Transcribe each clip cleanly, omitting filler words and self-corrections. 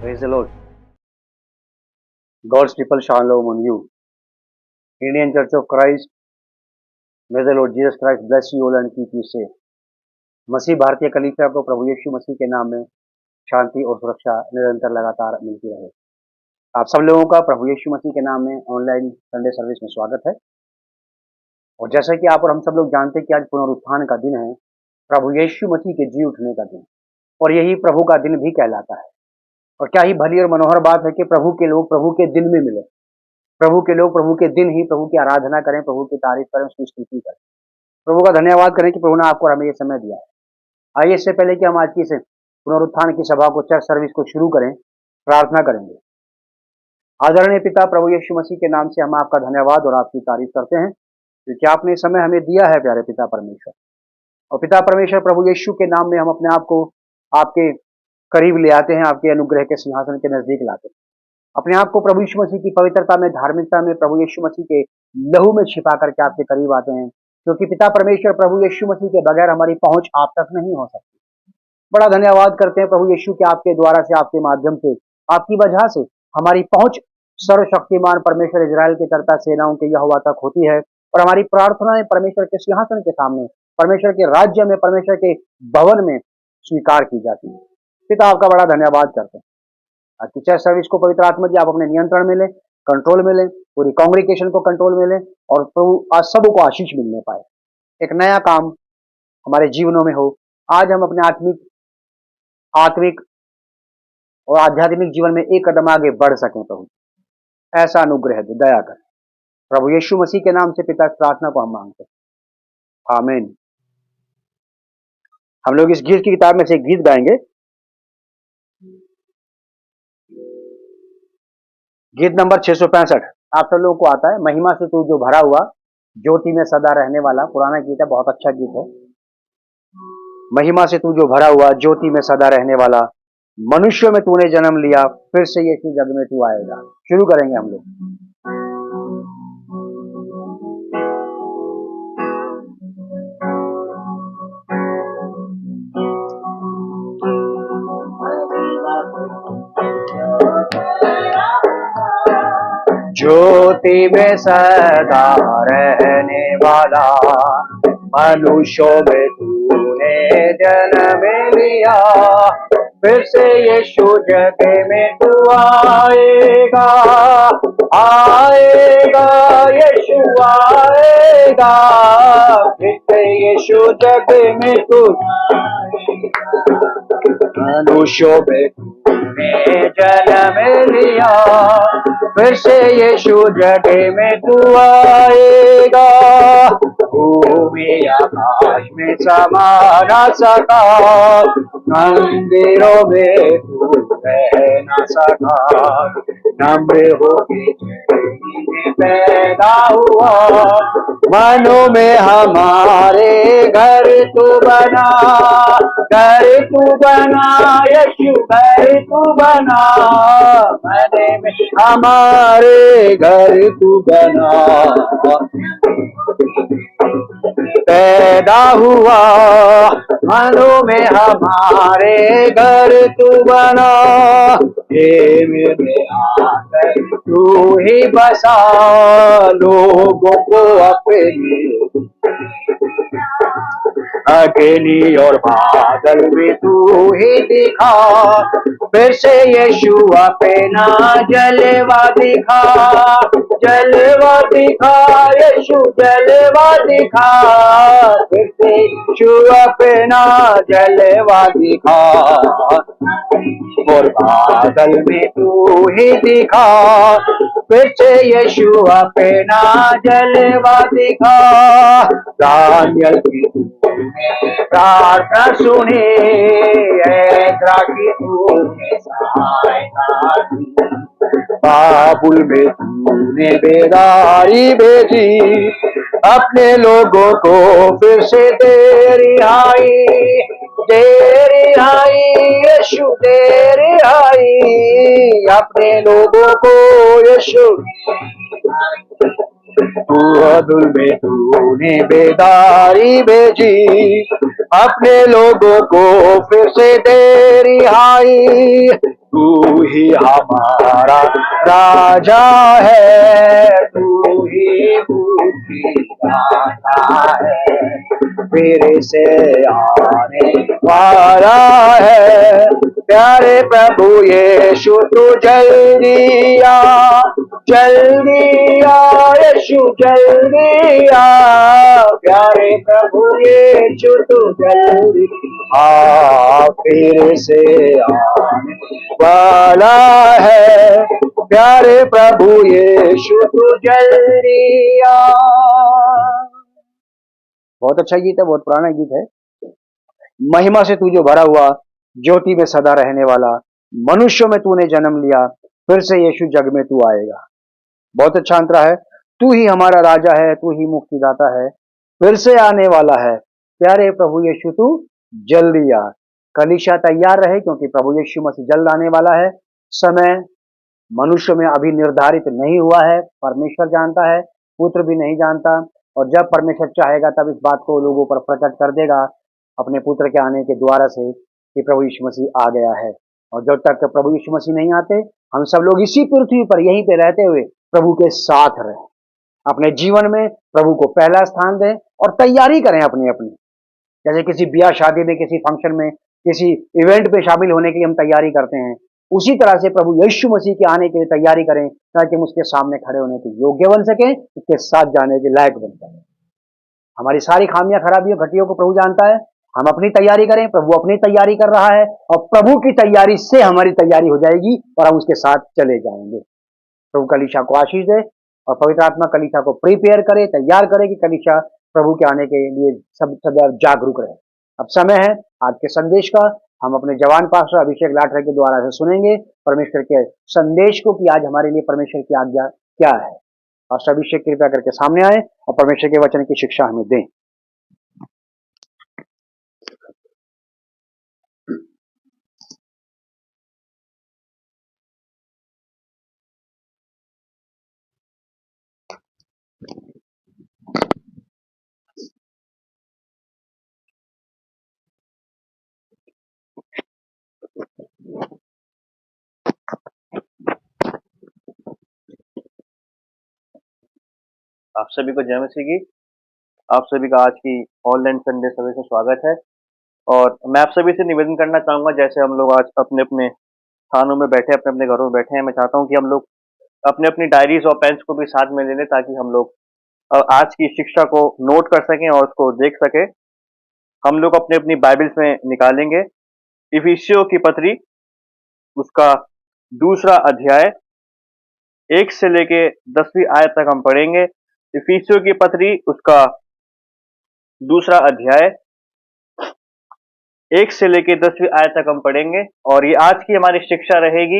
Praise the Lord. God's triple shalom on you. Indian Church of Christ, may the Lord Jesus Christ bless you all and keep you safe. मसीह भारतीय कलीसिया को प्रभु यीशु मसीह के नाम में शांति और सुरक्षा निरंतर लगातार मिलती रहे। आप सब लोगों का प्रभु यीशु मसीह के नाम में ऑनलाइन संडे सर्विस में स्वागत है। और जैसा कि आप और हम सब लोग जानते हैं कि आज पुनरुत्थान का दिन है, प्रभु यीशु मसीह के जी उठने का दिन, और यही प्रभु का दिन भी कहलाता है। और क्या ही भली और मनोहर बात है कि प्रभु के लोग प्रभु के दिन में मिले, प्रभु के लोग प्रभु के दिन ही प्रभु की आराधना करें, प्रभु की तारीफ करें, उसकी स्तुति करें, प्रभु का धन्यवाद करें कि प्रभु ने आपको और हमें ये समय दिया है। आइए, इससे पहले कि हम आज की पुनरुत्थान की सभा को, चर्च सर्विस को शुरू करें, प्रार्थना करेंगे। आदरणीय पिता, प्रभु यीशु मसीह के नाम से हम आपका धन्यवाद और आपकी तारीफ करते हैं क्योंकि आपने समय हमें दिया है, प्यारे पिता परमेश्वर। और पिता परमेश्वर, प्रभु यीशु के नाम में हम अपने आप को आपके करीब ले आते हैं, आपके अनुग्रह के सिंहासन के नजदीक लाते हैं। अपने आप को प्रभु यीशु मसीह की पवित्रता में, धार्मिकता में, प्रभु यीशु मसीह के लहू में छिपा करके आपके करीब आते हैं, क्योंकि पिता परमेश्वर, प्रभु यीशु मसीह के बगैर हमारी पहुंच आप तक नहीं हो सकती। बड़ा धन्यवाद करते हैं प्रभु यीशु के, आपके द्वारा से, आपके माध्यम से, आपकी वजह से हमारी पहुंच सर्वशक्तिमान परमेश्वर इजराइल के कर्ता सेनाओं के यहोवा तक होती है। और हमारी प्रार्थनाएं परमेश्वर के सिंहासन के सामने, परमेश्वर के राज्य में, परमेश्वर के भवन में स्वीकार की जाती है। पिता, आपका बड़ा धन्यवाद करते हैं। आज की चर्च सर्विस को पवित्र आत्मा जी आप अपने नियंत्रण में लें, कंट्रोल में लें, पूरी कांग्रेगेशन को कंट्रोल में लें, और प्रभु आज सबको आशीष मिलने पाए, एक नया काम हमारे जीवनों में हो। आज हम अपने आत्मिक और आध्यात्मिक जीवन में एक कदम आगे बढ़ सकें। प्रभु ऐसा अनुग्रह दे, दया कर, प्रभु यीशु मसीह के नाम से पिता, इस प्रार्थना को हम मांगते हैं, आमीन। हम लोग इस गीत की किताब में से एक गीत गाएंगे, गीत नंबर 665। आप सब लोगों को आता है, महिमा से तू जो भरा हुआ, ज्योति में सदा रहने वाला। पुराना गीत है, बहुत अच्छा गीत है। महिमा से तू जो भरा हुआ, ज्योति में सदा रहने वाला, मनुष्य में तूने जन्म लिया, फिर से यीशु जग में तू आएगा। शुरू करेंगे हम लोग। ज्योति में सदा रहने वाला, मनुष्यों में तूने जन्म लिया, फिर से यीशु जग में तू आएगा, आएगा यीशु आएगा, फिर से यीशु जग में तू आएगा, मनुष्यों में तूने जन्म लिया, फिर से यीशु जग में तू आएगा। भूमि आकाश में समा न सका, मंदिरों में तू रह न सका, नम्र होके पैदा हुआ, मनों में हमारे घर तू बना, घर तू बना यीशु, घर तू बना, मने में हमारे घर तू बना, पैदा हुआ, मनों में हमारे घर तू बना, प्रेम में आकर तू ही बसा, लोगों को अपने अग्नि और बादल में तू ही दिखा, फिर से यीशु अपना जलवा दिखा, जलवा दिखा यीशु जलवा दिखा, फिर से यीशु अपना जलवा दिखा, और बादल में तू ही दिखा, फिर से यीशु अपना जलवा दिखा। दानियल की प्रार्थना सुने, ऐद्रा की तूने सहायता दी, बाबुल में तूने बेदारी भेजी, अपने लोगों को फिर से दे रिहाई, दे रिहाई यीशु दे रिहाई, अपने लोगों को यीशु, बाबुल में तूने बेदारी भेजी, अपने लोगों को फिर से दे रिहाई, तू ही हमारा राजा है, तू ही मुक्ति दाता है, फिर से आने वाला है। प्यारे प्रभु यीशु तू जल्दी आ, जल्दी आ यीशु जल्दी आ, प्यारे प्रभु यीशु तू जल्दी आ, फिर से आने वाला है। प्यारे प्रभु यीशु तू जल्दी आ। बहुत अच्छा गीत है, बहुत पुराना गीत है। महिमा से तू जो भरा हुआ, ज्योति में सदा रहने वाला, मनुष्यों में तूने जन्म लिया, फिर से यीशु जग में तू आएगा। बहुत अच्छा अंतरा है। तू ही हमारा राजा है, तू ही मुक्तिदाता है, फिर से आने वाला है। प्यारे प्रभु यीशु तू जल्दी आ। कलीसिया तैयार रहे, क्योंकि प्रभु यीशु मसीह जल्द आने वाला है। समय मनुष्य में अभी निर्धारित नहीं हुआ है, परमेश्वर जानता है, पुत्र भी नहीं जानता, और जब परमेश्वर चाहेगा तब इस बात को लोगों पर प्रकट कर देगा अपने पुत्र के आने के द्वारा से कि प्रभु यीशु मसीह आ गया है। और जब तक प्रभु यीशु मसीह नहीं आते, हम सब लोग इसी पृथ्वी पर यहीं पे रहते हुए प्रभु के साथ रहें, अपने जीवन में प्रभु को पहला स्थान दें और तैयारी करें अपनी अपनी। जैसे किसी ब्याह शादी में, किसी फंक्शन में, किसी इवेंट पे शामिल होने के लिए हम तैयारी करते हैं, उसी तरह से प्रभु यीशु मसीह के आने के लिए तैयारी करें, ताकि हम उसके सामने खड़े होने के योग्य बन सकें, उसके साथ जाने के लायक बन सकें। हमारी सारी खामियां, खराबियों, घटियों को प्रभु जानता है। हम अपनी तैयारी करें, प्रभु अपनी तैयारी कर रहा है, और प्रभु की तैयारी से हमारी तैयारी हो जाएगी और हम उसके साथ चले जाएंगे। प्रभु कलीसिया को आशीष दे और पवित्र आत्मा कलीसिया को प्रिपेयर करे, तैयार करे कि कलीसिया प्रभु के आने के लिए सब सदैव जागरूक रहे। अब समय है आज के संदेश का। हम अपने जवान पास्टर अभिषेक लाठर के द्वारा से सुनेंगे परमेश्वर के संदेश को, कि आज हमारे लिए परमेश्वर की आज्ञा क्या है। पास्टर अभिषेक कृपया करके सामने आए और परमेश्वर के वचन की शिक्षा हमें दें। आप सभी को जय मसीह की। आप सभी का आज की ऑनलाइन संडे सर्विस में स्वागत है। और मैं आप सभी से निवेदन करना चाहूंगा, जैसे हम लोग आज अपने अपने स्थानों में बैठे, अपने अपने घरों में बैठे हैं, मैं चाहता हूं कि हम लोग अपने अपनी डायरीज और पेन्स को भी साथ में ले लें, ताकि हम लोग आज की शिक्षा को नोट कर सकें और उसको देख सकें। हम लोग अपने अपनी बाइबल्स में निकालेंगे इफिसियों की पत्री, उसका 2 अध्याय 1 से लेके 10वीं आयत तक हम पढ़ेंगे। इफिसियों की पत्री उसका 2 अध्याय 1 से लेके 10वीं आयत तक हम पढ़ेंगे, और ये आज की हमारी शिक्षा रहेगी।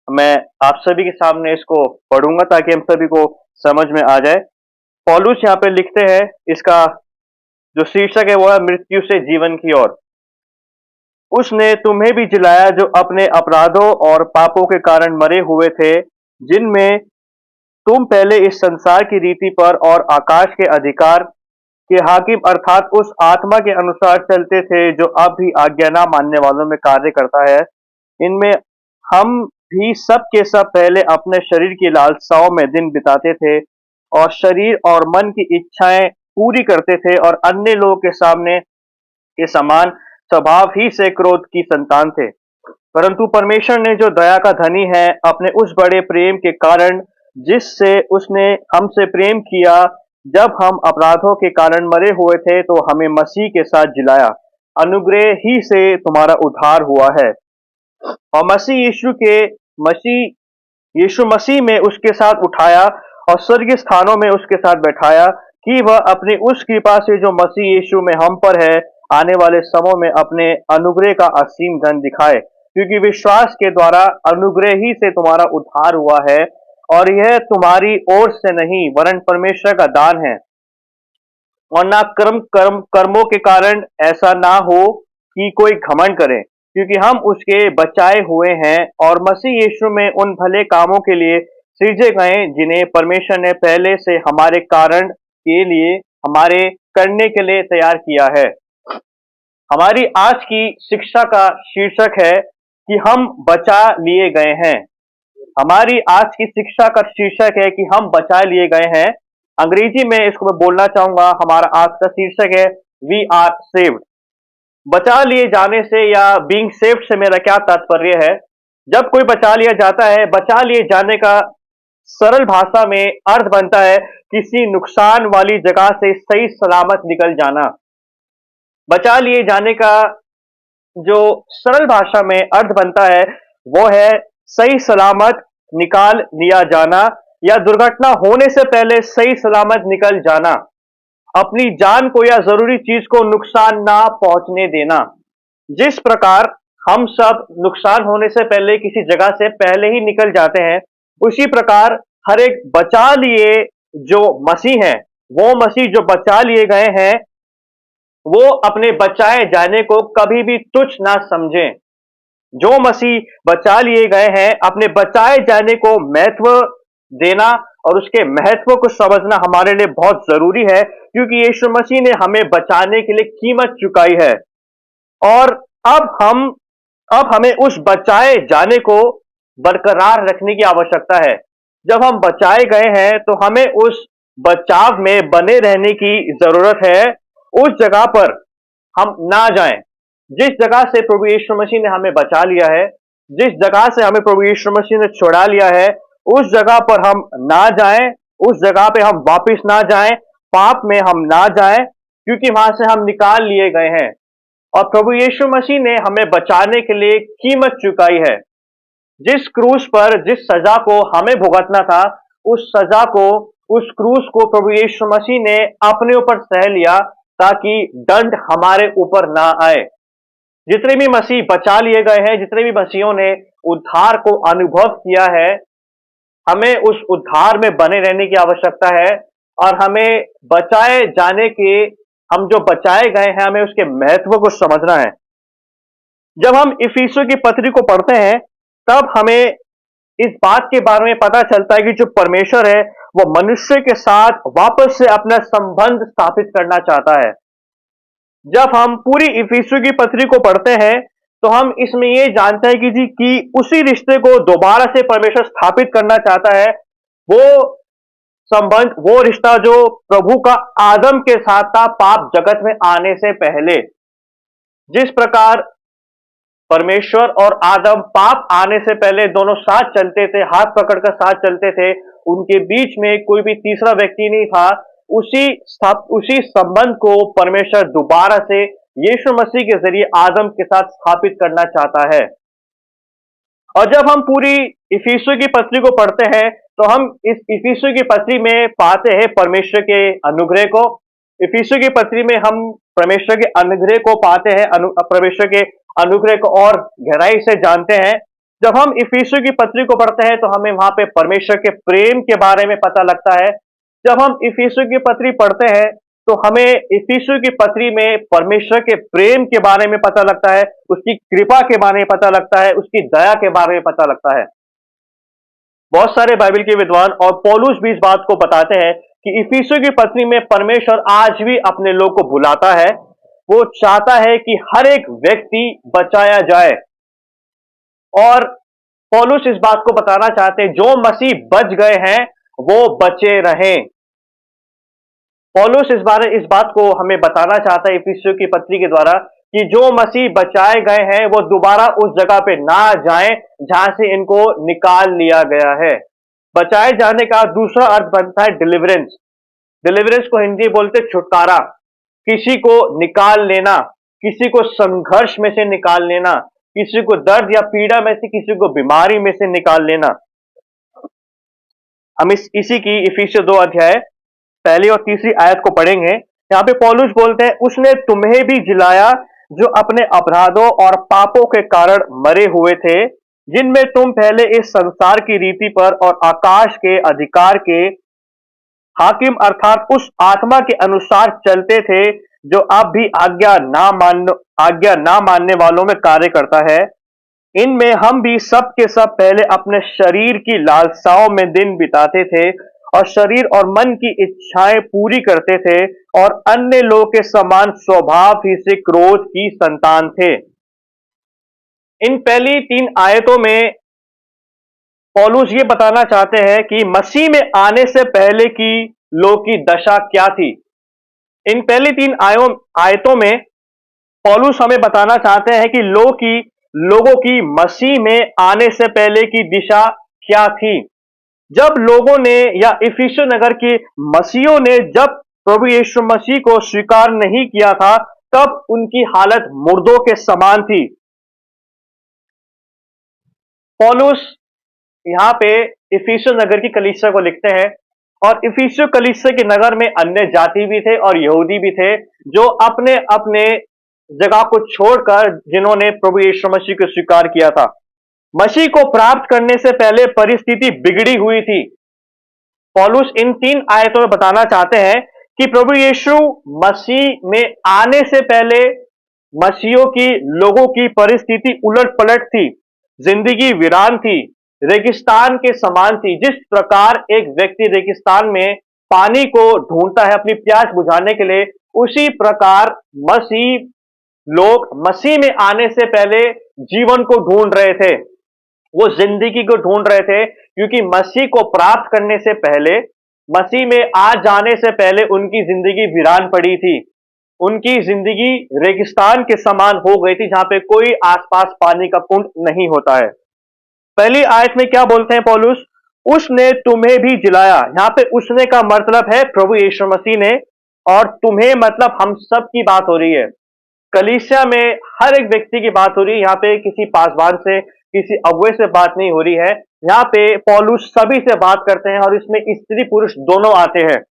मैं आप सभी के सामने इसको पढ़ूंगा ताकि हम सभी को समझ में आ जाए। पौलुस यहाँ पे लिखते हैं, इसका जो शीर्षक है वो है मृत्यु से जीवन की ओर। उसने तुम्हें भी जिलाया जो अपने अपराधों और पापों के कारण मरे हुए थे, जिनमें तुम पहले इस संसार की रीति पर और आकाश के अधिकार के हाकिम अर्थात उस आत्मा के अनुसार चलते थे, जो अब भी आज्ञा ना मानने वालों में कार्य करता है। इनमें हम भी सब के सब पहले अपने शरीर की लालसाओं में दिन बिताते थे और शरीर और मन की इच्छाएं पूरी करते थे, और अन्य लोगों के सामने के समान स्वभाव ही से क्रोध की संतान थे। परंतु परमेश्वर ने, जो दया का धनी है, अपने उस बड़े प्रेम के कारण जिससे उसने हमसे प्रेम किया, जब हम अपराधों के कारण मरे हुए थे, तो हमें मसीह के साथ जिलाया। अनुग्रह ही से तुम्हारा उद्धार हुआ है, और यीशु मसीह में उसके साथ उठाया और स्वर्गीय स्थानों में उसके साथ बैठाया, कि वह अपनी उस कृपा से जो मसीह यीशु में हम पर है, आने वाले समय में अपने अनुग्रह का असीम धन दिखाए। क्योंकि विश्वास के द्वारा अनुग्रह ही से तुम्हारा उद्धार हुआ है, और यह तुम्हारी ओर से नहीं वरन परमेश्वर का दान है, और ना कर्मों के कारण, ऐसा ना हो कि कोई घमंड करे। क्योंकि हम उसके बचाए हुए हैं और मसीह यीशु में उन भले कामों के लिए सृजे गए, जिन्हें परमेश्वर ने पहले से हमारे कारण के लिए, हमारे करने के लिए तैयार किया है। हमारी आज की शिक्षा का शीर्षक है कि हम बचा लिए गए हैं। हमारी आज की शिक्षा का शीर्षक है कि हम बचा लिए गए हैं। अंग्रेजी में इसको मैं बोलना चाहूंगा, हमारा आज का शीर्षक है वी आर सेव्ड। बचा लिए जाने से या बीइंग सेव्ड से मेरा क्या तात्पर्य है? जब कोई बचा लिया जाता है, बचा लिए जाने का सरल भाषा में अर्थ बनता है किसी नुकसान वाली जगह से सही सलामत निकल जाना। बचा लिए जाने का जो सरल भाषा में अर्थ बनता है वो है सही सलामत निकाल लिया जाना या दुर्घटना होने से पहले सही सलामत निकल जाना, अपनी जान को या जरूरी चीज को नुकसान ना पहुंचने देना। जिस प्रकार हम सब नुकसान होने से पहले किसी जगह से पहले ही निकल जाते हैं, उसी प्रकार हर एक बचा लिए जो मसीह हैं, वो मसीह जो बचा लिए गए हैं, वो अपने बचाए जाने को कभी भी तुच्छ ना समझें। जो मसीह बचा लिए गए हैं, अपने बचाए जाने को महत्व देना और उसके महत्व को समझना हमारे लिए बहुत जरूरी है, क्योंकि यीशु मसीह ने हमें बचाने के लिए कीमत चुकाई है। और अब हमें उस बचाए जाने को बरकरार रखने की आवश्यकता है। जब हम बचाए गए हैं तो हमें उस बचाव में बने रहने की जरूरत है। उस जगह पर हम ना जाएं जिस जगह से प्रभु यीशु मसीह ने हमें बचा लिया है, जिस जगह से हमें प्रभु यीशु मसीह ने छुड़ा लिया है, उस जगह पर हम ना जाएं, उस जगह पे हम वापस ना जाएं, पाप में हम ना जाएं, क्योंकि वहां से हम निकाल लिए गए हैं और प्रभु यीशु मसीह ने हमें बचाने के लिए कीमत चुकाई है। जिस क्रूस पर जिस सजा को हमें भुगतना था, उस सजा को, उस क्रूस को प्रभु यीशु मसीह ने अपने ऊपर सह लिया ताकि दंड हमारे ऊपर ना आए। जितने भी मसीह बचा लिए गए हैं, जितने भी मसीहों ने उद्धार को अनुभव किया है, हमें उस उद्धार में बने रहने की आवश्यकता है और हमें बचाए जाने के, हम जो बचाए गए हैं, हमें उसके महत्व को समझना है। जब हम इफिसियों की पत्री को पढ़ते हैं, तब हमें इस बात के बारे में पता चलता है कि जो परमेश्वर है वो मनुष्य के साथ वापस से अपना संबंध स्थापित करना चाहता है। जब हम पूरी इफिसियों की पत्री को पढ़ते हैं तो हम इसमें ये जानते हैं कि उसी रिश्ते को दोबारा से परमेश्वर स्थापित करना चाहता है। वो संबंध, वो रिश्ता जो प्रभु का आदम के साथ था पाप जगत में आने से पहले। जिस प्रकार परमेश्वर और आदम पाप आने से पहले दोनों साथ चलते थे, हाथ पकड़कर साथ चलते थे, उनके बीच में कोई भी तीसरा व्यक्ति नहीं था, उसी संबंध को परमेश्वर दोबारा से यीशु मसीह के जरिए आदम के साथ स्थापित करना चाहता है। और जब हम पूरी इफिसियों की पत्री को पढ़ते हैं तो हम इस इफिसियों की पत्री में पाते हैं परमेश्वर के अनुग्रह को। इफिसियों की पत्री में हम परमेश्वर के अनुग्रह को पाते हैं, परमेश्वर के अनुग्रह को और गहराई से जानते हैं। जब हम इफिसियों की पत्री को पढ़ते हैं तो हमें वहां पे परमेश्वर के प्रेम के बारे में पता लगता है। जब हम इफिसियों की पत्री पढ़ते हैं तो हमें इफिसियों की पत्री में परमेश्वर के प्रेम के बारे में पता लगता है, उसकी कृपा के बारे में पता लगता है, उसकी दया के बारे में पता लगता है। बहुत सारे बाइबल के विद्वान और पौलुस भी इस बात को बताते हैं कि इफिसियों की पत्री में परमेश्वर आज भी अपने लोग को बुलाता है। वो चाहता है कि हर एक व्यक्ति बचाया जाए और पौलुस इस बात को बताना चाहते हैं जो मसीह बच गए हैं वो बचे रहें। पौलुस इस बात को हमें बताना चाहता है इफिसियों की पत्री के द्वारा कि जो मसीह बचाए गए हैं वो दोबारा उस जगह पे ना जाएं जहां से इनको निकाल लिया गया है। बचाए जाने का दूसरा अर्थ बनता है डिलीवरेंस। डिलीवरेंस को हिंदी बोलते छुटकारा, किसी को निकाल लेना, किसी को संघर्ष में से निकाल लेना, किसी को दर्द या पीड़ा में से, किसी को बीमारी में से निकाल लेना। हम इसी की इफिसियों 2 अध्याय पहली और तीसरी आयत को पढ़ेंगे। यहाँ पे पौलुस बोलते हैं, उसने तुम्हें भी जिलाया जो अपने अपराधों और पापों के कारण मरे हुए थे, जिनमें तुम पहले इस संसार की रीति पर और आकाश के अधिकार के हाकिम अर्थात उस आत्मा के अनुसार चलते थे जो अब भी आज्ञा ना मानने वालों में कार्य करता है। इनमें हम भी सब के सब पहले अपने शरीर की लालसाओं में दिन बिताते थे और शरीर और मन की इच्छाएं पूरी करते थे और अन्य लोगों के समान स्वभाव ही से क्रोध की संतान थे। इन पहली 3 आयतों में पौलुस ये बताना चाहते हैं कि मसीह में आने से पहले की लोग की दशा क्या थी। इन पहली 3 आयतों में पौलुस हमें बताना चाहते हैं कि लोगों की मसीह में आने से पहले की दिशा क्या थी। जब लोगों ने या इफिसुस नगर के मसीहों ने जब प्रभु यीशु मसीह को स्वीकार नहीं किया था, तब उनकी हालत मुर्दों के समान थी। पौलुस यहाँ पे इफिसुस नगर की कलीसिया को लिखते हैं, और इफिसुस कलीसिया के नगर में अन्य जाति भी थे और यहूदी भी थे, जो अपने अपने जगह को छोड़कर जिन्होंने प्रभु यीशु मसीह को स्वीकार किया था। मसीह को प्राप्त करने से पहले परिस्थिति बिगड़ी हुई थी। पौलुस इन 3 आयतों में बताना चाहते हैं कि प्रभु यीशु मसीह में आने से पहले मसीहों की लोगों की परिस्थिति उलट पलट थी, जिंदगी वीरान थी, रेगिस्तान के समान थी। जिस प्रकार एक व्यक्ति रेगिस्तान में पानी को ढूंढता है अपनी प्यास बुझाने के लिए, उसी प्रकार लोग मसीह में आने से पहले जीवन को ढूंढ रहे थे, वो जिंदगी को ढूंढ रहे थे, क्योंकि मसीह को प्राप्त करने से पहले, मसीह में आ जाने से पहले उनकी जिंदगी वीरान पड़ी थी। उनकी जिंदगी रेगिस्तान के समान हो गई थी, जहां पे कोई आसपास पानी का कुंड नहीं होता है। पहली आयत में क्या बोलते हैं पौलुस? उसने तुम्हें भी जिलाया। यहां पे उसने का मतलब है प्रभु यीशु मसीह ने, और तुम्हें मतलब हम सब की बात हो रही है। कलीसिया में हर एक व्यक्ति की बात हो रही है। यहाँ पे किसी पासवान से, किसी अगुवे से बात नहीं हो रही है। यहाँ पे पौलुस सभी से बात करते हैं, और इसमें स्त्री पुरुष दोनों आते हैं।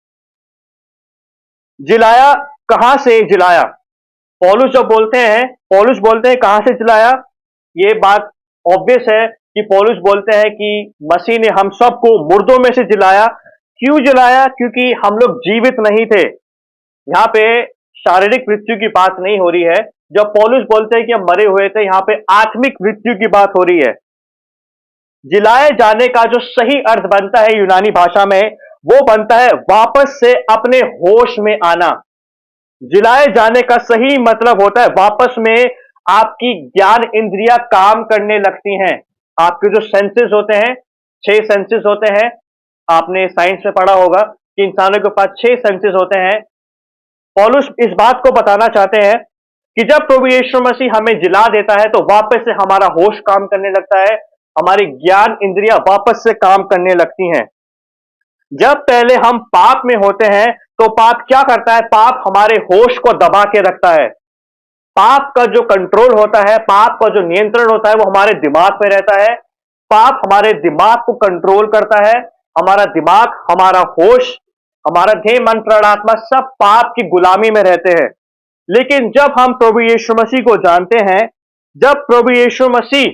जिलाया, कहां से जिलाया? पौलुस बोलते हैं कहां से जिलाया? ये बात ऑब्वियस है कि पौलुस बोलते हैं कि मसीह ने हम सबको मुर्दों में से जिलाया। क्यों जिलाया? क्योंकि हम लोग जीवित नहीं थे। यहाँ पे शारीरिक मृत्यु की बात नहीं हो रही है। जब पौलुस बोलते हैं कि हम मरे हुए थे, यहाँ पे आत्मिक मृत्यु की बात हो रही है। जिलाए जाने का जो सही अर्थ बनता है यूनानी भाषा में, वो बनता है वापस से अपने होश में आना। जिलाए जाने का सही मतलब होता है वापस में आपकी ज्ञान इंद्रियां काम करने लगती हैं। आपके जो सेंसेस होते हैं, 6 सेंसेस होते हैं। आपने साइंस में पढ़ा होगा कि इंसानों के पास 6 सेंसेस होते हैं। पौलुस इस बात को बताना चाहते हैं कि जब प्रभु यीशु मसीह हमें जिला देता है, तो वापस से हमारा होश काम करने लगता है, हमारी ज्ञान इंद्रियां वापस से काम करने लगती हैं। जब पहले हम पाप में होते हैं, तो पाप क्या करता है? पाप हमारे होश को दबा के रखता है। पाप का जो कंट्रोल होता है, पाप का जो नियंत्रण होता है, वो हमारे दिमाग पे रहता है। पाप हमारे दिमाग को कंट्रोल करता है। हमारा दिमाग, हमारा होश, हमारा देह, मन, प्राण, आत्मा सब पाप की गुलामी में रहते हैं। लेकिन जब हम प्रभु यीशु मसीह को जानते हैं, जब प्रभु यीशु मसीह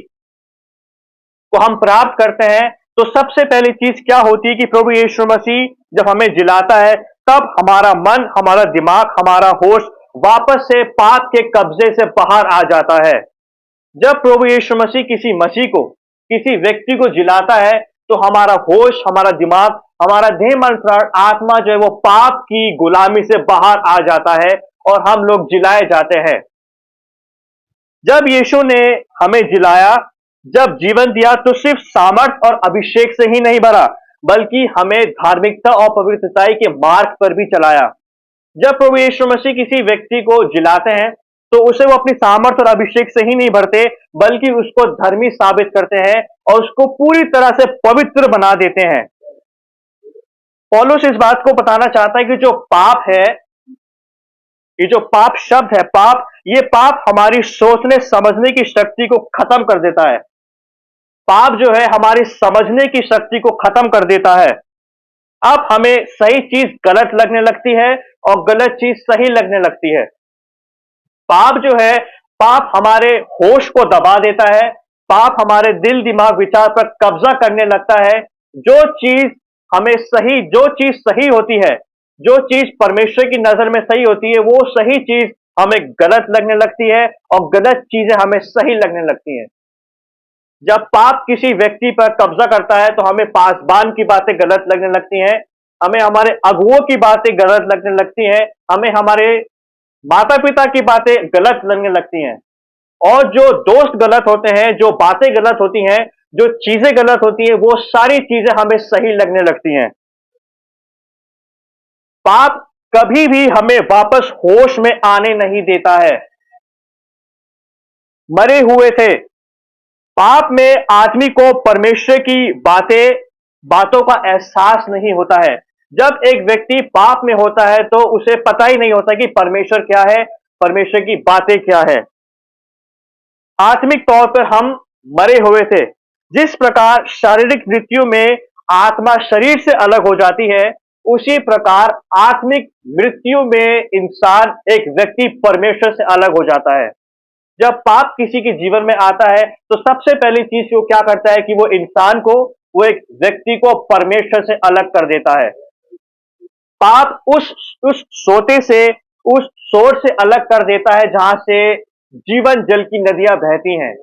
को हम प्राप्त करते हैं, तो सबसे पहली चीज क्या होती है कि प्रभु यीशु मसीह जब हमें जिलाता है, तब हमारा मन, हमारा दिमाग, हमारा होश वापस से पाप के कब्जे से बाहर आ जाता है। जब प्रभु यीशु मसीह किसी व्यक्ति को जिलाता है, तो हमारा होश, हमारा दिमाग, हमारा देह, मन, प्राण, आत्मा जो है वो पाप की गुलामी से बाहर आ जाता है, और हम लोग जिलाए जाते हैं। जब यीशु ने हमें जिलाया, जब जीवन दिया, तो सिर्फ सामर्थ और अभिषेक से ही नहीं भरा, बल्कि हमें धार्मिकता और पवित्रताई के मार्ग पर भी चलाया। जब प्रभु यीशु मसीह किसी व्यक्ति को जिलाते हैं, तो उसे वो अपनी सामर्थ और अभिषेक से ही नहीं भरते, बल्कि उसको धर्मी साबित करते हैं और उसको पूरी तरह से पवित्र बना देते हैं। पौलुस इस बात को बताना चाहता है कि जो पाप है, ये जो पाप शब्द है, ये पाप हमारी सोचने समझने की शक्ति को खत्म कर देता है। पाप जो है हमारी समझने की शक्ति को खत्म कर देता है। अब हमें सही चीज गलत लगने लगती है और गलत चीज सही लगने लगती है। पाप जो है, पाप हमारे होश को दबा देता है। पाप हमारे दिल, दिमाग, विचार पर कब्जा करने लगता है। जो चीज सही होती है, जो चीज परमेश्वर की नजर में सही होती है, वो सही चीज हमें गलत लगने लगती है और गलत चीजें हमें सही लगने लगती हैं। जब पाप किसी व्यक्ति पर कब्जा करता है, तो हमें पासबान की बातें गलत लगने लगती हैं, हमें हमारे अगुओं की बातें गलत लगने लगती हैं, हमें हमारे माता पिता की बातें गलत लगने लगती हैं। और जो दोस्त गलत होते हैं, जो बातें गलत होती हैं, जो चीजें गलत होती हैं, वो सारी चीजें हमें सही लगने लगती हैं। पाप कभी भी हमें वापस होश में आने नहीं देता है। मरे हुए थे। पाप में आदमी को परमेश्वर की बातों का एहसास नहीं होता है। जब एक व्यक्ति पाप में होता है तो उसे पता ही नहीं होता कि परमेश्वर क्या है, परमेश्वर की बातें क्या है। आत्मिक तौर पर हम मरे हुए थे। जिस प्रकार शारीरिक मृत्यु में आत्मा शरीर से अलग हो जाती है, उसी प्रकार आत्मिक मृत्यु में इंसान, एक व्यक्ति परमेश्वर से अलग हो जाता है। जब पाप किसी के जीवन में आता है तो सबसे पहली चीज वो क्या करता है कि वो इंसान को, वो एक व्यक्ति को परमेश्वर से अलग कर देता है। पाप उस सोते से, उस सोर से अलग कर देता है जहां से जीवन जल की नदियां बहती हैं।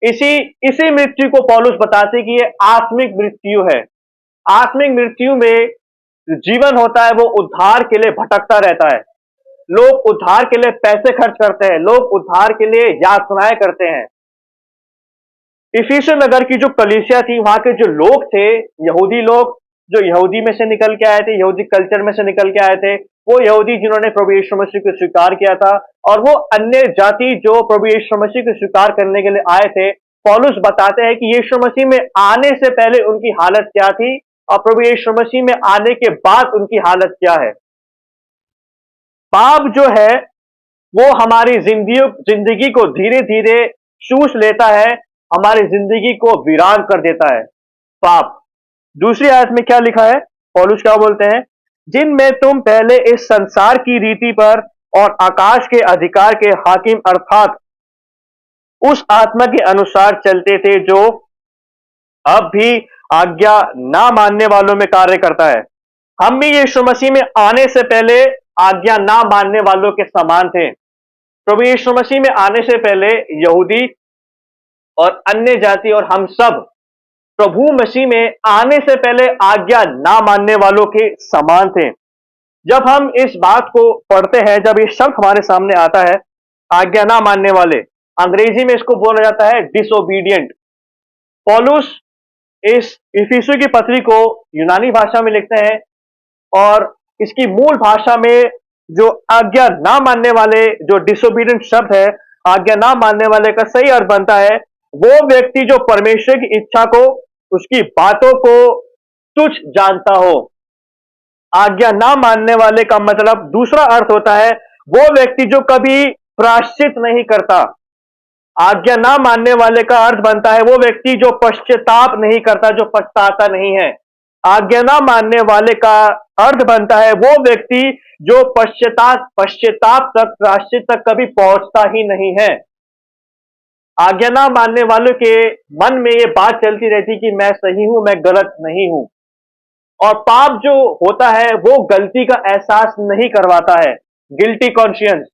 इसी इसी मृत्यु को पौलुस बताते कि ये आत्मिक मृत्यु है। आत्मिक मृत्यु में जो जीवन होता है वो उद्धार के लिए भटकता रहता है। लोग उद्धार के लिए पैसे खर्च करते हैं, लोग उद्धार के लिए यातनाएं करते हैं। इफिसुस नगर की जो कलीसिया थी, वहां के जो लोग थे, यहूदी लोग, जो यहूदी में से निकल के आए थे, यहूदी कल्चर में से निकल के आए थे, वो यहूदी जिन्होंने प्रभु यीशु मसीह को स्वीकार किया था, और वो अन्य जाति जो प्रभु यीशु मसीह को स्वीकार करने के लिए आए थे, पौलुस बताते हैं कि यीशु मसीह में आने से पहले उनकी हालत क्या थी और प्रभु यीशु मसीह में आने के बाद उनकी हालत क्या है। पाप जो है वो हमारी जिंदगी को धीरे धीरे चूस लेता है, हमारी जिंदगी को वीरान कर देता है पाप। दूसरी आयत में क्या लिखा है, पौलुस क्या बोलते हैं, जिनमें तुम पहले इस संसार की रीति पर और आकाश के अधिकार के हाकिम अर्थात उस आत्मा के अनुसार चलते थे जो अब भी आज्ञा ना मानने वालों में कार्य करता है। हम भी यीशु मसीह में आने से पहले आज्ञा ना मानने वालों के समान थे। प्रभु यीशु मसीह में आने से पहले यहूदी और अन्य जाति और हम सब प्रभु मसीह में आने से पहले आज्ञा ना मानने वालों के समान थे। जब हम इस बात को पढ़ते हैं, जब ये शब्द हमारे सामने आता है, आज्ञा ना मानने वाले, अंग्रेजी में इसको बोला जाता है डिसोबीडियंट। पौलुस इस इफिसुस की पत्री को यूनानी भाषा में लिखते हैं और इसकी मूल भाषा में जो आज्ञा ना मानने वाले, जो डिसोबीडियंट शब्द है, आज्ञा ना मानने वाले का सही अर्थ बनता है वो व्यक्ति जो परमेश्वर की इच्छा को, उसकी बातों को तुच्छ जानता हो। आज्ञा ना मानने वाले का मतलब दूसरा अर्थ होता है वो व्यक्ति जो कभी प्रायश्चित नहीं करता। आज्ञा ना मानने वाले का अर्थ बनता है वो व्यक्ति जो पश्चाताप नहीं करता, जो पछताता नहीं है। आज्ञा ना मानने वाले का अर्थ बनता है वो व्यक्ति जो पश्चाताप तक, प्रायश्चित तक कभी पहुंचता ही नहीं है। आज्ञा ना मानने वालों के मन में ये बात चलती रहती कि मैं सही हूं, मैं गलत नहीं हूं। और पाप जो होता है वो गलती का एहसास नहीं करवाता है। गिल्टी कॉन्शियंस,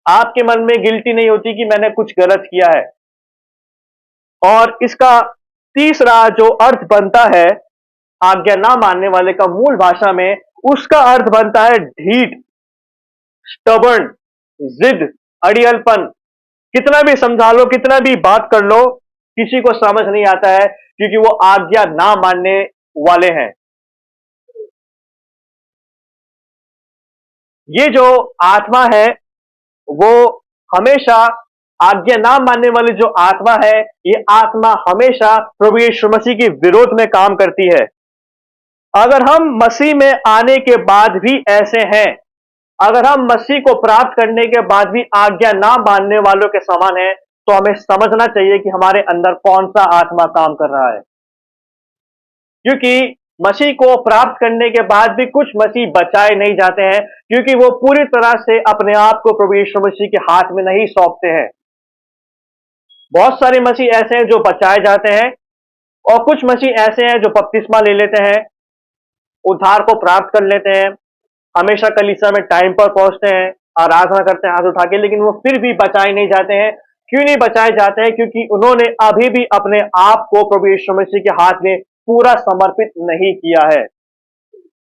आपके मन में गिल्टी नहीं होती कि मैंने कुछ गलत किया है। और इसका तीसरा जो अर्थ बनता है आज्ञा ना मानने वाले का मूल भाषा में, उसका अर्थ बनता है ढीठ, स्टबर्न, जिद, अड़ियलपन। कितना भी समझा लो, कितना भी बात कर लो, किसी को समझ नहीं आता है क्योंकि वो आज्ञा ना मानने वाले हैं। ये जो आत्मा है वो हमेशा, आज्ञा ना मानने वाली जो आत्मा है, ये आत्मा हमेशा प्रभु यीशु मसीह के विरोध में काम करती है। अगर हम मसीह में आने के बाद भी ऐसे हैं, अगर हम मसीह को प्राप्त करने के बाद भी आज्ञा ना मानने वालों के समान हैं, तो हमें समझना चाहिए कि हमारे अंदर कौन सा आत्मा काम कर रहा है। क्योंकि मसीह को प्राप्त करने के बाद भी कुछ मसीह बचाए नहीं जाते हैं, क्योंकि वो पूरी तरह से अपने आप को प्रभु यीशु मसीह के हाथ में नहीं सौंपते हैं। बहुत सारे मसीह ऐसे हैं जो बचाए जाते हैं और कुछ मसीह ऐसे हैं जो बपतिस्मा ले लेते हैं, उद्धार को प्राप्त कर लेते हैं, हमेशा कलीसिया में टाइम पर पहुंचते हैं, आराधना करते हैं हाथ उठा के, लेकिन वो फिर भी बचाए नहीं जाते हैं। क्यों नहीं बचाए जाते हैं? क्योंकि उन्होंने अभी भी अपने आप को प्रभु यीशु मसीह के हाथ में पूरा समर्पित नहीं किया है।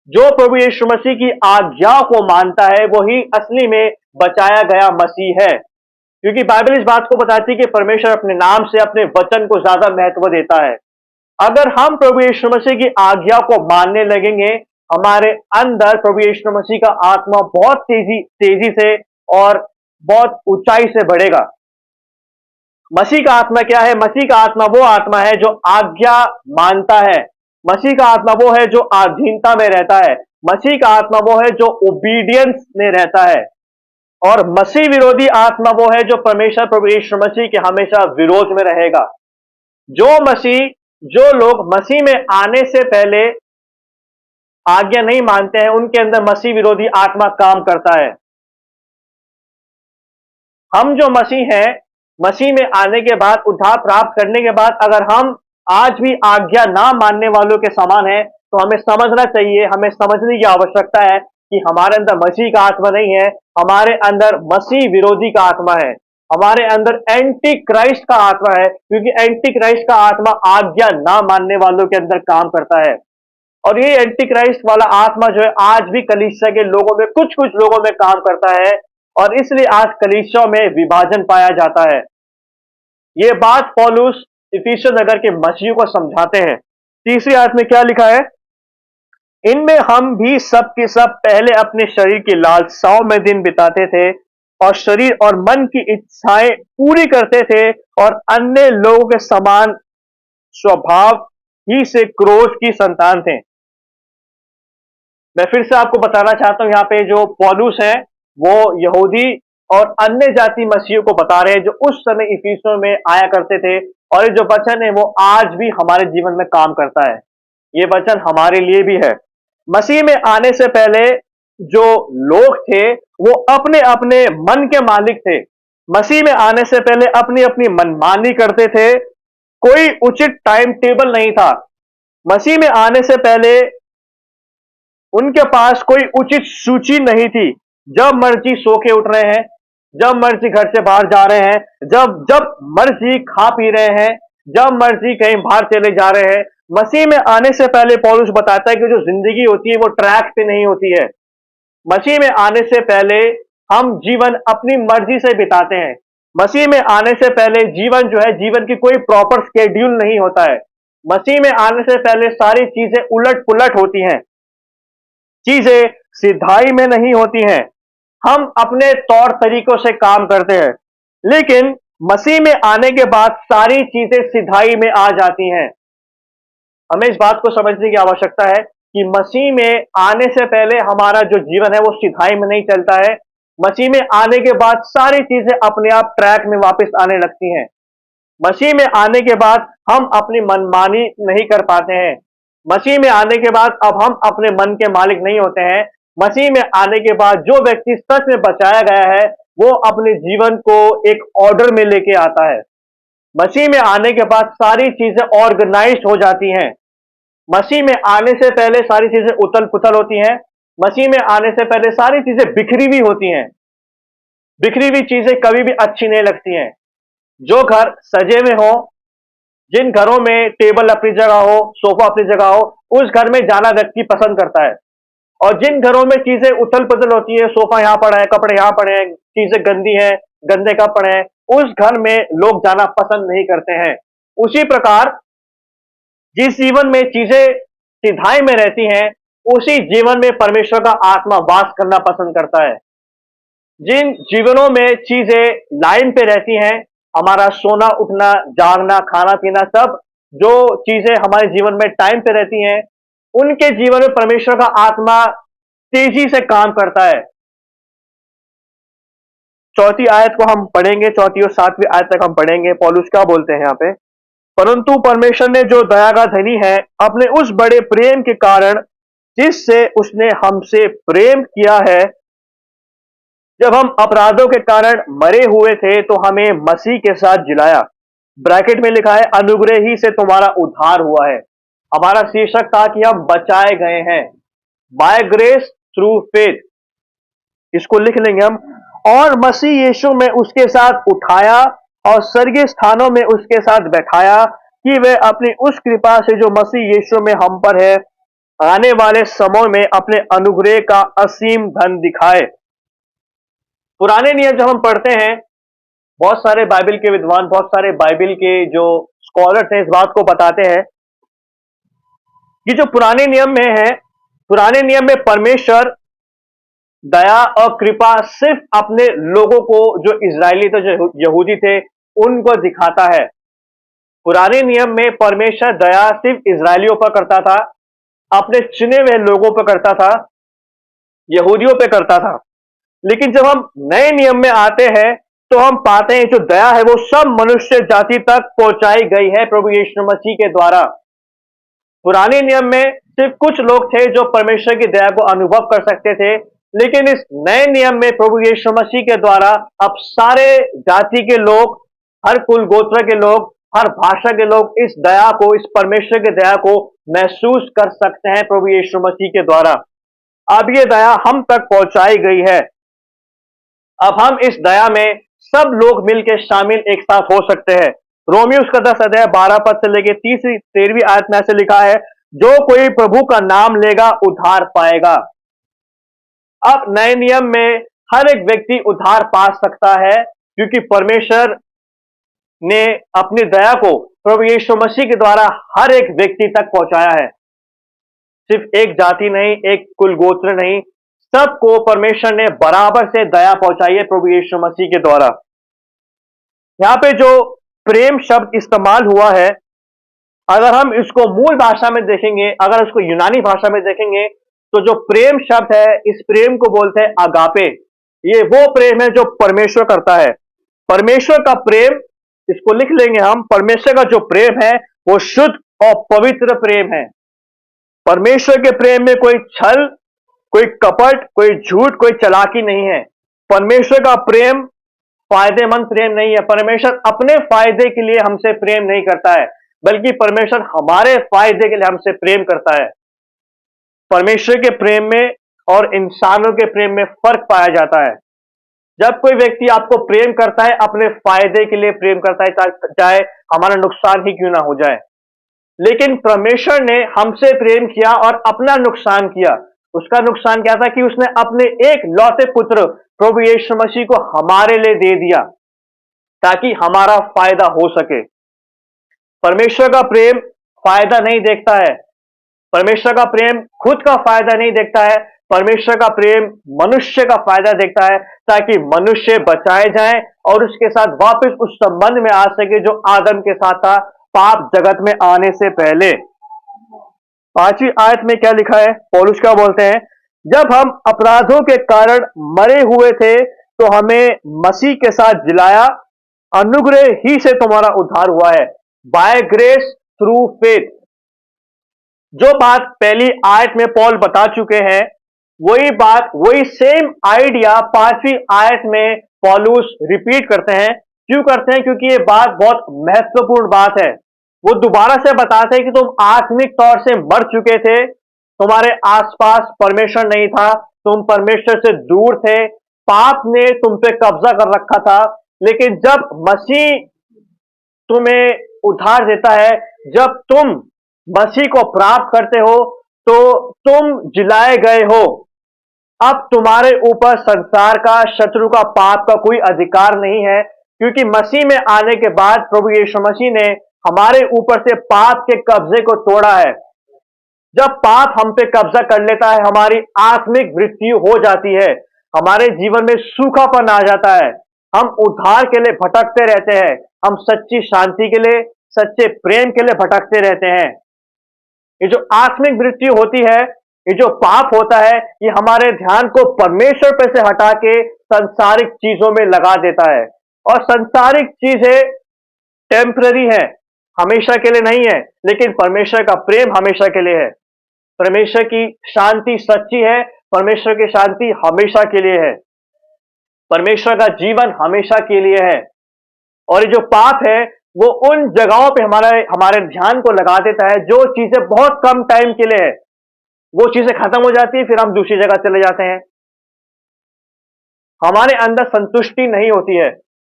जो प्रभु यीशु मसीह की आज्ञा को मानता है वही असली में बचाया गया मसीह है। क्योंकि बाइबल इस बात को बताती है कि परमेश्वर अपने नाम से अपने वचन को ज्यादा महत्व देता है। अगर हम प्रभु यीशु मसीह की आज्ञा को मानने लगेंगे, हमारे अंदर प्रभु यीशु मसीह का आत्मा बहुत तेजी से और बहुत ऊंचाई से बढ़ेगा। मसीह का आत्मा क्या है? मसीह का आत्मा वो आत्मा है जो आज्ञा मानता है। मसीह का आत्मा वो है जो अधीनता में रहता है। मसीह का आत्मा वो है जो ओबीडियंस में रहता है। और मसीह विरोधी आत्मा वो है जो परमेश्वर प्रभु यीशु मसीह के हमेशा विरोध में रहेगा। जो लोग मसीह में आने से पहले आज्ञा नहीं मानते हैं, उनके अंदर मसीह विरोधी आत्मा काम करता है। हम जो मसीह हैं, मसीह में आने के बाद, उद्धार प्राप्त करने के बाद, अगर हम आज भी आज्ञा ना मानने वालों के समान हैं, तो हमें समझना चाहिए, हमें समझने की आवश्यकता है कि हमारे अंदर मसीह का आत्मा नहीं है, हमारे अंदर मसीह विरोधी का आत्मा है, हमारे अंदर एंटी क्राइस्ट का आत्मा है। क्योंकि एंटी क्राइस्ट का आत्मा आज्ञा ना मानने वालों के अंदर काम करता है। और ये एंटी क्राइस्ट वाला आत्मा जो है आज भी कलीसिया के लोगों में, कुछ कुछ लोगों में काम करता है, और इसलिए आज कलीसिया में विभाजन पाया जाता है। ये बात पौलुस इफिसियों नगर के मसीह को समझाते हैं। तीसरी आयत में क्या लिखा है? इनमें हम भी सब के सब पहले अपने शरीर की लालसाओं में दिन बिताते थे और शरीर और मन की इच्छाएं पूरी करते थे, और अन्य लोगों के समान स्वभाव ही से क्रोध की संतान थे। मैं फिर से आपको बताना चाहता हूं, यहाँ पे जो पौलुस है वो यहूदी और अन्य जाति मसीहियों को बता रहे हैं जो उस समय इफिसियों में आया करते थे। और ये जो वचन है वो आज भी हमारे जीवन में काम करता है। ये वचन हमारे लिए भी है। मसीह में आने से पहले जो लोग थे वो अपने अपने मन के मालिक थे। मसीह में आने से पहले अपनी अपनी मनमानी करते थे। कोई उचित टाइम टेबल नहीं था। मसीह में आने से पहले उनके पास कोई उचित सूची नहीं थी। जब मर्जी सो के उठ रहे हैं, जब मर्जी घर से बाहर जा रहे हैं, जब जब मर्जी खा पी रहे हैं, जब मर्जी कहीं बाहर चले जा रहे हैं। मसीह में आने से पहले पौलुस बताता है कि जो जिंदगी होती है वो ट्रैक पे नहीं होती है। मसीह में आने से पहले हम जीवन अपनी मर्जी से बिताते हैं। मसीह में आने से पहले जीवन जो है, जीवन की कोई प्रॉपर स्केड्यूल नहीं होता है। मसीह में आने से पहले सारी चीजें उलट पुलट होती हैं, चीजें सिधाई में नहीं होती हैं। हम अपने तौर तरीकों से काम करते हैं, लेकिन मसीह में आने के बाद सारी चीजें सिधाई में आ जाती हैं। हमें इस बात को समझने की आवश्यकता है कि मसीह में आने से पहले हमारा जो जीवन है वो सिधाई में नहीं चलता है। मसीह में आने के बाद सारी चीजें अपने आप ट्रैक में वापस आने लगती हैं। मसीह में आने के बाद हम अपनी मनमानी नहीं कर पाते हैं। मसीह में आने के बाद अब हम अपने मन के मालिक नहीं होते हैं। मसीह में आने के बाद जो व्यक्ति सच में बचाया गया है वो अपने जीवन को एक ऑर्डर में लेके आता है। मसीह में आने के बाद सारी चीजें ऑर्गेनाइज्ड हो जाती हैं। मसीह में आने से पहले सारी चीजें उथल पुथल होती हैं। मसीह में आने से पहले सारी चीजें बिखरी हुई होती हैं। बिखरी हुई चीजें कभी भी अच्छी नहीं लगती हैं। जो घर सजे में हो, जिन घरों में टेबल अपनी जगह हो, सोफा अपनी जगह हो, उस घर में जाना व्यक्ति पसंद करता है। और जिन घरों में चीजें उथल पुथल होती है, सोफा यहाँ पड़ा है, कपड़े यहाँ पड़े हैं, चीजें गंदी हैं, गंदे कपड़े हैं, उस घर में लोग जाना पसंद नहीं करते हैं। उसी प्रकार जिस जीवन में चीजें सिधाई में रहती हैं, उसी जीवन में परमेश्वर का आत्मा वास करना पसंद करता है। जिन जीवनों में चीजें लाइन पे रहती हैं, हमारा सोना उठना, जागना, खाना पीना, सब जो चीजें हमारे जीवन में टाइम पे रहती हैं, उनके जीवन में परमेश्वर का आत्मा तेजी से काम करता है। चौथी आयत को हम पढ़ेंगे, चौथी और सातवीं आयत तक हम पढ़ेंगे। पौलुस क्या बोलते हैं यहाँ पे? परंतु परमेश्वर ने जो दया का धनी है, अपने उस बड़े प्रेम के कारण जिससे उसने हमसे प्रेम किया है, जब हम अपराधों के कारण मरे हुए थे तो हमें मसीह के साथ जिलाया। ब्रैकेट में लिखा है, अनुग्रह ही से तुम्हारा उद्धार हुआ है। हमारा शीर्षक था कि हम बचाए गए हैं, बाय ग्रेस थ्रू फेथ। इसको लिख लेंगे हम। और मसीह यीशु में उसके साथ उठाया और स्वर्गीय स्थानों में उसके साथ बैठाया, कि वह अपनी उस कृपा से जो मसीह यीशु में हम पर है, आने वाले समय में अपने अनुग्रह का असीम धन दिखाए। पुराने नियम जब हम पढ़ते हैं बहुत सारे बाइबल के विद्वान, बहुत सारे बाइबल के जो स्कॉलर्स हैं इस बात को बताते हैं कि जो पुराने नियम में है, पुराने नियम में परमेश्वर दया और कृपा सिर्फ अपने लोगों को, जो इजरायली थे, जो यहूदी थे, उनको दिखाता है। पुराने नियम में परमेश्वर दया सिर्फ इजरायलियों पर करता था, अपने चुने हुए लोगों पर करता था, यहूदियों पे करता था। लेकिन जब हम नए नियम में आते हैं तो हम पाते हैं जो दया है वो सब मनुष्य जाति तक पहुंचाई गई है प्रभु यीशु मसीह के द्वारा। पुराने नियम में सिर्फ कुछ लोग थे जो परमेश्वर की दया को अनुभव कर सकते थे, लेकिन इस नए नियम में प्रभु यीशु मसीह के द्वारा अब सारे जाति के लोग, हर कुल गोत्र के लोग, हर भाषा के लोग इस दया को, इस परमेश्वर की दया को महसूस कर सकते हैं प्रभु यीशु मसीह के द्वारा। अब ये दया हम तक पहुंचाई गई है। अब हम इस दया में सब लोग मिलकर शामिल एक साथ हो सकते हैं। रोमियोस का 10 अध्याय 12 पद से लेके 13वीं आयत में ऐसे लिखा है, जो कोई प्रभु का नाम लेगा उद्धार पाएगा। अब नए नियम में हर एक व्यक्ति उद्धार पा सकता है, क्योंकि परमेश्वर ने अपनी दया को प्रभु यीशु मसीह के द्वारा हर एक व्यक्ति तक पहुंचाया है। सिर्फ एक जाति नहीं, एक कुल गोत्र नहीं, सबको परमेश्वर ने बराबर से दया पहुंचाई है प्रभु यीशु मसीह के द्वारा। यहां पे जो प्रेम शब्द इस्तेमाल हुआ है, अगर हम इसको मूल भाषा में देखेंगे, अगर इसको यूनानी भाषा में देखेंगे, तो जो प्रेम शब्द है, इस प्रेम को बोलते हैं अगापे। ये वो प्रेम है जो परमेश्वर करता है। परमेश्वर का प्रेम, इसको लिख लेंगे हम, परमेश्वर का जो प्रेम है वो शुद्ध और पवित्र प्रेम है। परमेश्वर के प्रेम में कोई छल, कोई कपट, कोई झूठ, कोई चालाकी नहीं है। परमेश्वर का प्रेम फायदेमंद प्रेम नहीं है। परमेश्वर अपने फायदे के लिए हमसे प्रेम नहीं करता है, बल्कि परमेश्वर हमारे फायदे के लिए हमसे प्रेम करता है। परमेश्वर के प्रेम में और इंसानों के प्रेम में फर्क पाया जाता है। जब कोई व्यक्ति आपको प्रेम करता है, अपने फायदे के लिए प्रेम करता है, चाहे हमारा नुकसान ही क्यों ना हो जाए। लेकिन परमेश्वर ने हमसे प्रेम किया और अपना नुकसान किया। उसका नुकसान क्या था कि उसने अपने एक लौते पुत्र प्रभु यीशु मसीह को हमारे लिए दे दिया, ताकि हमारा फायदा हो सके। परमेश्वर का प्रेम फायदा नहीं देखता है। परमेश्वर का प्रेम खुद का फायदा नहीं देखता है। परमेश्वर का प्रेम मनुष्य का फायदा देखता है, ताकि मनुष्य बचाए जाएं और उसके साथ वापस उस संबंध में आ सके जो आदम के साथ था पाप जगत में आने से पहले। 5वीं आयत में क्या लिखा है, पौलुस क्या बोलते हैं, जब हम अपराधों के कारण मरे हुए थे तो हमें मसीह के साथ जिलाया, अनुग्रह ही से तुम्हारा उद्धार हुआ है, बाय ग्रेस थ्रू फेथ। जो बात पहली आयत में पौल बता चुके हैं, वही बात, वही सेम आइडिया 5वीं आयत में पौलुस रिपीट करते हैं। क्यों करते हैं? क्योंकि ये बात बहुत महत्वपूर्ण बात है। वो दोबारा से बताते हैं कि तुम आत्मिक तौर से मर चुके थे, तुम्हारे आसपास परमेश्वर नहीं था, तुम परमेश्वर से दूर थे, पाप ने तुम पे कब्जा कर रखा था। लेकिन जब मसीह तुम्हें उद्धार देता है, जब तुम मसीह को प्राप्त करते हो, तो तुम जिलाए गए हो। अब तुम्हारे ऊपर संसार का, शत्रु का, पाप का कोई अधिकार नहीं है, क्योंकि मसीह में आने के बाद प्रभु यीशु मसीह ने हमारे ऊपर से पाप के कब्जे को तोड़ा है। जब पाप हम पे कब्जा कर लेता है, हमारी आत्मिक मृत्यु हो जाती है, हमारे जीवन में सूखापन आ जाता है, हम उद्धार के लिए भटकते रहते हैं, हम सच्ची शांति के लिए, सच्चे प्रेम के लिए भटकते रहते हैं। ये जो आत्मिक मृत्यु होती है, ये जो पाप होता है, ये हमारे ध्यान को परमेश्वर पे से हटा के संसारिक चीजों में लगा देता है। और संसारिक चीजें टेम्पररी है, हमेशा के लिए नहीं है, लेकिन परमेश्वर का प्रेम हमेशा के लिए है। परमेश्वर की शांति सच्ची है, परमेश्वर की शांति हमेशा के लिए है, परमेश्वर का जीवन हमेशा के लिए है। और ये जो पाप है, वो उन जगहों पे हमारे ध्यान को लगा देता है जो चीजें बहुत कम टाइम के लिए है, वो चीजें खत्म हो जाती है, फिर हम दूसरी जगह चले जाते हैं। हमारे अंदर संतुष्टि नहीं होती है,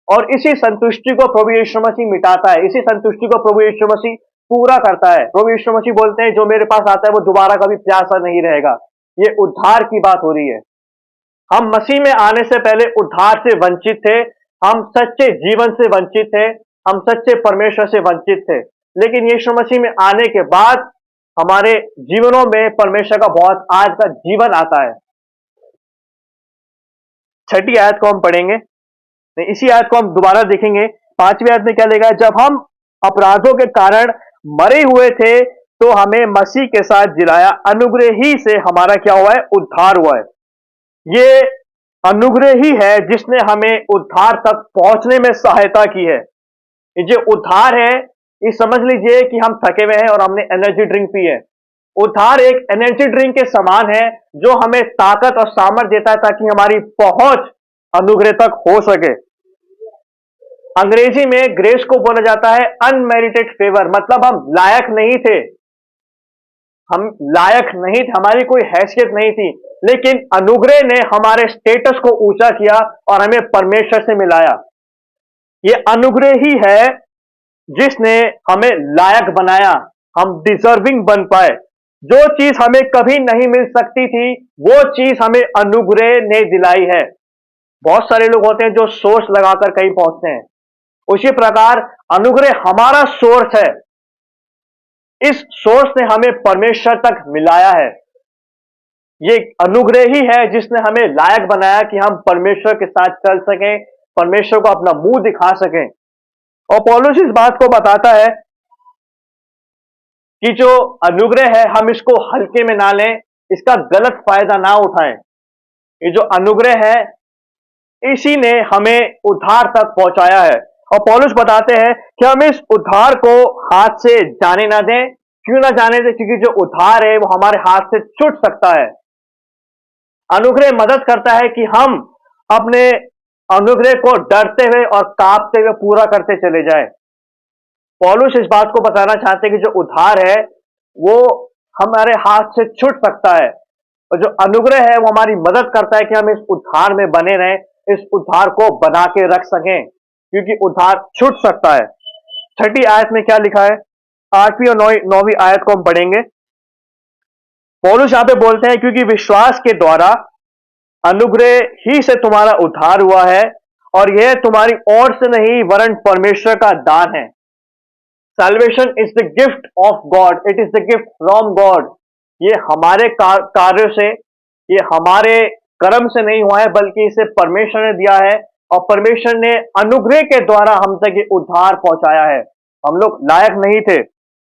और इसी संतुष्टि को प्रभु यीशु मसीह मिटाता है, इसी संतुष्टि को प्रभु यीशु मसीह पूरा करता है। प्रभु यीशु मसीह बोलते हैं, जो मेरे पास आता है वो दोबारा कभी प्यासा नहीं रहेगा। ये उद्धार की बात हो रही है। हम मसीह में आने से पहले उद्धार से वंचित थे, हम सच्चे जीवन से वंचित थे, हम सच्चे परमेश्वर से वंचित थे। लेकिन यीशु मसीह में आने के बाद हमारे जीवनों में परमेश्वर का बहुत आज का जीवन आता है। छठी आयत को हम पढ़ेंगे, इसी आयत को हम दोबारा देखेंगे। पांचवी आयत में क्या लिखा है? जब हम अपराधों के कारण मरे हुए थे तो हमें मसीह के साथ जिलाया, अनुग्रह ही से हमारा क्या हुआ है? उद्धार हुआ है। ये अनुग्रह ही है जिसने हमें उद्धार तक पहुंचने में सहायता की है। ये जो उद्धार है, ये समझ लीजिए कि हम थके हुए हैं और हमने एनर्जी ड्रिंक पी है। उद्धार एक एनर्जी ड्रिंक के समान है जो हमें ताकत और सामर्थ्य देता है ताकि हमारी पहुंच अनुग्रह तक हो सके। अंग्रेजी में ग्रेस को बोला जाता है अनमेरिटेड फेवर, मतलब हम लायक नहीं थे, हम लायक नहीं थे, हमारी कोई हैसियत नहीं थी, लेकिन अनुग्रह ने हमारे स्टेटस को ऊंचा किया और हमें परमेश्वर से मिलाया। ये अनुग्रह ही है जिसने हमें लायक बनाया, हम डिजर्विंग बन पाए। जो चीज हमें कभी नहीं मिल सकती थी वो चीज हमें अनुग्रह ने दिलाई है। बहुत सारे लोग होते हैं जो सोर्स लगाकर कहीं पहुंचते हैं, उसी प्रकार अनुग्रह हमारा सोर्स है। इस सोर्स ने हमें परमेश्वर तक मिलाया है। ये अनुग्रह ही है जिसने हमें लायक बनाया कि हम परमेश्वर के साथ चल सकें, परमेश्वर को अपना मुंह दिखा सकें। और पौलुस इस बात को बताता है कि जो अनुग्रह है हम इसको हल्के में ना लें, इसका गलत फायदा ना उठाएं। ये जो अनुग्रह है इसी ने हमें उद्धार तक पहुंचाया है। और पौलुस बताते हैं कि हम इस उद्धार को हाथ से जाने ना दें। क्यों ना जाने दें? क्योंकि जो उद्धार है वो हमारे हाथ से छूट सकता है। अनुग्रह मदद करता है कि हम अपने अनुग्रह को डरते हुए और कांपते हुए पूरा करते चले जाएं। पौलुस इस बात को बताना चाहते हैं कि जो उद्धार है वो हमारे हाथ से छूट सकता है, और जो अनुग्रह है वो हमारी मदद करता है कि हम इस उद्धार में बने रहें, इस उद्धार को बना के रख सकें, क्योंकि उद्धार छूट सकता है। छठी आयत में क्या लिखा है? आठवीं और नौवीं आयत को हम पढ़ेंगे। पौलुस यहां पे बोलते हैं, क्योंकि विश्वास के द्वारा अनुग्रह ही से तुम्हारा उद्धार हुआ है, और यह तुम्हारी ओर से नहीं वरन परमेश्वर का दान है। Salvation is the gift of God. It is the gift from God. ये हमारे कार्यों से, ये हमारे कर्म से नहीं हुआ है, बल्कि इसे परमेश्वर ने दिया है, और परमेश्वर ने अनुग्रह के द्वारा हम तक ये उद्धार पहुंचाया है। हम लोग लायक नहीं थे।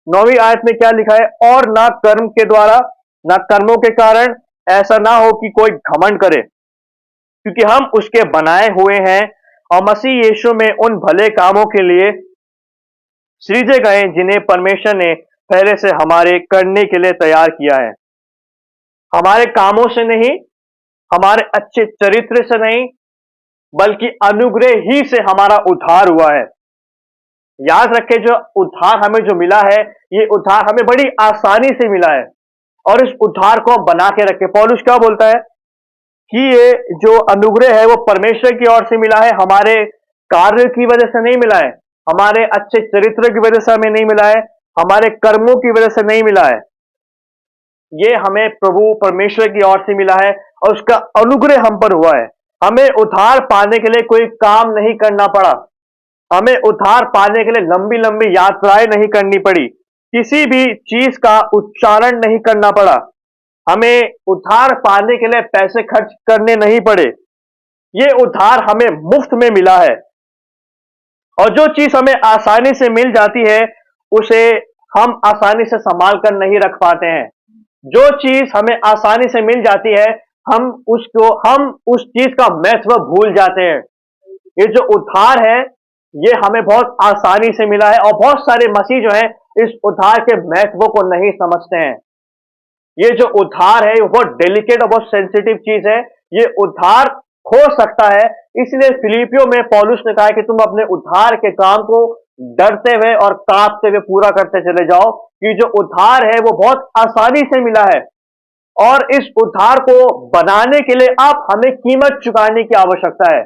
नौवीं आयत में क्या लिखा है? और ना कर्म के द्वारा, ना कर्मों के कारण, ऐसा ना हो कि कोई घमंड करे, क्योंकि हम उसके बनाए हुए हैं और मसीह यीशु में उन भले कामों के लिए सृजे गए जिन्हें परमेश्वर ने पहले से हमारे करने के लिए तैयार किया है। हमारे कामों से नहीं, हमारे अच्छे चरित्र से नहीं, बल्कि अनुग्रह ही से हमारा उद्धार हुआ है। याद रखें, जो उद्धार हमें जो मिला है, ये उद्धार हमें बड़ी आसानी से मिला है, और इस उद्धार को बना के रखें। पौलुस क्या बोलता है कि ये जो अनुग्रह है वो परमेश्वर की ओर से मिला है, हमारे कार्य की वजह से नहीं मिला है, हमारे अच्छे चरित्र की वजह से हमें नहीं मिला है, हमारे कर्मों की वजह से नहीं मिला है। ये हमें प्रभु परमेश्वर की ओर से मिला है और उसका अनुग्रह हम पर हुआ है। हमें उद्धार पाने के लिए कोई काम नहीं करना पड़ा, हमें उद्धार पाने के लिए लंबी लंबी यात्राएं नहीं करनी पड़ी, किसी भी चीज का उच्चारण नहीं करना पड़ा, हमें उद्धार पाने के लिए पैसे खर्च करने नहीं पड़े। ये उद्धार हमें मुफ्त में मिला है, और जो चीज हमें आसानी से मिल जाती है उसे हम आसानी से संभाल कर नहीं रख पाते हैं। जो चीज हमें आसानी से मिल जाती है हम उस चीज का महत्व भूल जाते हैं। ये जो उद्धार है ये हमें बहुत आसानी से मिला है, और बहुत सारे मसीह जो हैं इस उद्धार के महत्व को नहीं समझते हैं। ये जो उद्धार है वो बहुत डेलिकेट और बहुत सेंसिटिव चीज है। ये उद्धार हो सकता है, इसलिए फिलिपियों में पौलुस ने कहा कि तुम अपने उद्धार के काम को डरते हुए और कांपते हुए पूरा करते चले जाओ, कि जो उद्धार है वो बहुत आसानी से मिला है, और इस उद्धार को बनाने के लिए आप हमें कीमत चुकाने की आवश्यकता है।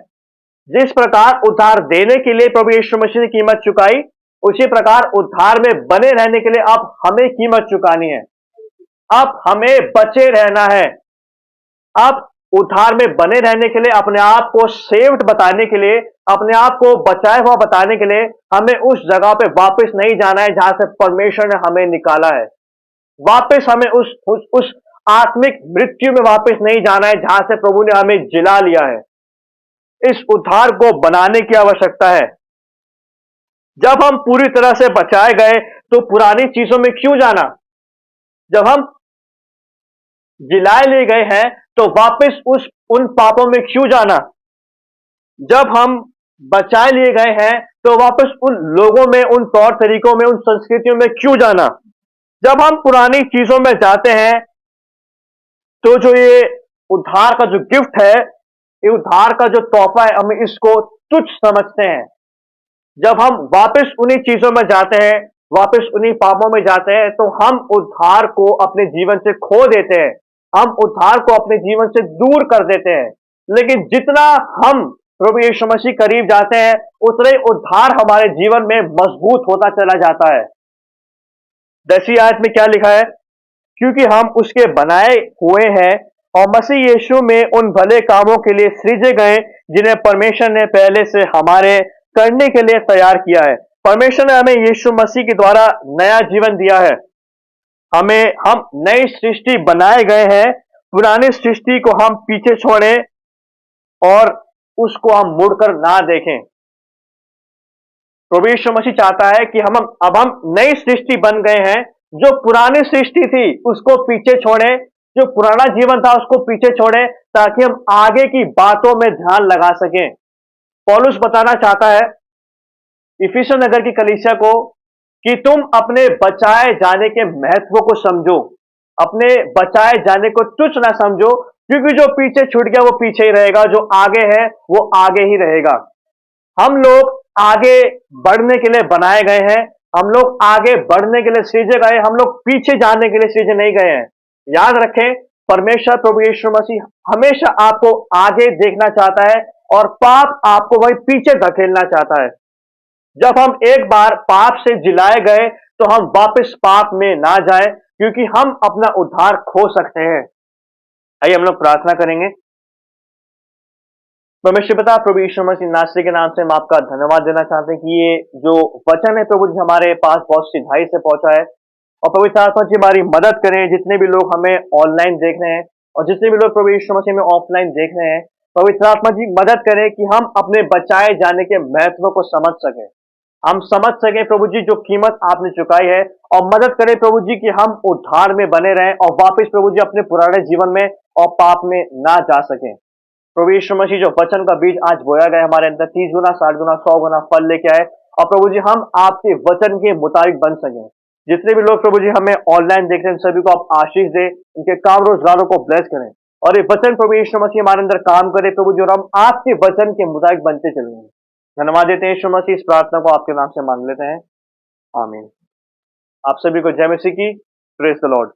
जिस प्रकार उद्धार देने के लिए प्रभु यीशु मसीह ने कीमत चुकाई, उसी प्रकार उद्धार में बने रहने के लिए आप हमें कीमत चुकानी है। आप हमें बचे रहना है, आप उद्धार में बने रहने के लिए, अपने आप को सेव्ड बताने के लिए, अपने आप को बचाया हुआ बताने के लिए हमें उस जगह पे वापस नहीं जाना है जहां से परमेश्वर ने हमें निकाला है। वापस हमें उस आत्मिक मृत्यु में वापस नहीं जाना है जहां से प्रभु ने हमें जिला लिया है। इस उद्धार को बनाने की आवश्यकता है। जब हम पूरी तरह से बचाए गए तो पुरानी चीजों में क्यों जाना? जब हम जिलाए लिए गए हैं तो वापस उन पापों में क्यों जाना? जब हम बचाए लिए गए हैं तो वापस उन लोगों में, उन तौर तरीकों में, उन संस्कृतियों में क्यों जाना? जब हम पुरानी चीजों में जाते हैं तो जो ये उद्धार का जो गिफ्ट है, ये उद्धार का जो तोहफा है, हम इसको तुच्छ समझते हैं। जब हम वापस उन्हीं चीजों में जाते हैं, वापस उन्हीं पापों में जाते हैं, तो हम उद्धार को अपने जीवन से खो देते हैं। हम उद्धार को अपने जीवन से दूर कर देते हैं। लेकिन जितना हम प्रभु यीशु मसीह करीब जाते हैं, उतना ही उद्धार हमारे जीवन में मजबूत होता चला जाता है। 10वीं आयत में क्या लिखा है? क्योंकि हम उसके बनाए हुए हैं और मसीह यीशु में उन भले कामों के लिए सृजे गए जिन्हें परमेश्वर ने पहले से हमारे करने के लिए तैयार किया है। परमेश्वर ने हमें यीशु मसीह के द्वारा नया जीवन दिया है। हम नई सृष्टि बनाए गए हैं। पुरानी सृष्टि को हम पीछे छोड़ें और उसको हम मुड़कर ना देखें। प्रभु यीशु मसीह चाहता है कि अब हम नई सृष्टि बन गए हैं। जो पुरानी सृष्टि थी उसको पीछे छोड़ें, जो पुराना जीवन था उसको पीछे छोड़ें, ताकि हम आगे की बातों में ध्यान लगा सकें। पौलुस बताना चाहता है इफिसुस नगर की कलीसिया को कि तुम अपने बचाए जाने के महत्व को समझो, अपने बचाए जाने को तुच्छ ना समझो, क्योंकि जो पीछे छूट गया वो पीछे ही रहेगा, जो आगे है वो आगे ही रहेगा। हम लोग आगे बढ़ने के लिए बनाए गए हैं। हम लोग आगे बढ़ने के लिए सृजे गए, हम लोग पीछे जाने के लिए सृजे नहीं गए हैं। याद रखें, परमेश्वर प्रभु यीशु मसीह हमेशा आपको आगे देखना चाहता है और पाप आपको वही पीछे धकेलना चाहता है। जब हम एक बार पाप से जिलाए गए तो हम वापस पाप में ना जाए, क्योंकि हम अपना उद्धार खो सकते हैं। आइए हम लोग प्रार्थना करेंगे। परमेश्वर पिता, प्रभु यीशु मसीह नासरी के नाम से हम आपका धन्यवाद देना चाहते हैं कि ये जो वचन है प्रभु जी हमारे पास बहुत सिधाई से पहुंचा है। और पवित्र आत्मा जी हमारी मदद करें, जितने भी लोग हमें ऑनलाइन देख रहे हैं और जितने भी लोग प्रभु यीशु मसीह में ऑफलाइन देख रहे हैं, पवित्र आत्मा जी मदद करें कि हम अपने बचाए जाने के महत्व को समझ सकें। हम समझ सकें प्रभु जी जो कीमत आपने चुकाई है, और मदद करें प्रभु जी कि हम उद्धार में बने रहें और वापस प्रभु जी अपने पुराने जीवन में और पाप में ना जा सकें। प्रभु यीशु मसीह जो वचन का बीज आज बोया गया हमारे अंदर 30 गुना, 60 गुना, 100 गुना फल लेके आए, और प्रभु जी हम आपके वचन के मुताबिक बन सकें। जितने भी लोग प्रभु जी हमें ऑनलाइन देख रहे हैं, सभी को आप आशीष दे, उनके काम रोजगारों को ब्लेस करें, और ये वचन प्रभु यीशु मसीह हमारे अंदर काम करे प्रभु जी, और हम आपके वचन के मुताबिक बनते चलेंगे। धन्यवाद देते हैं यीशु मसीह, इस प्रार्थना को आपके नाम से मांग लेते हैं, आमीन। आप सभी को जय मसीह की। Praise the Lord.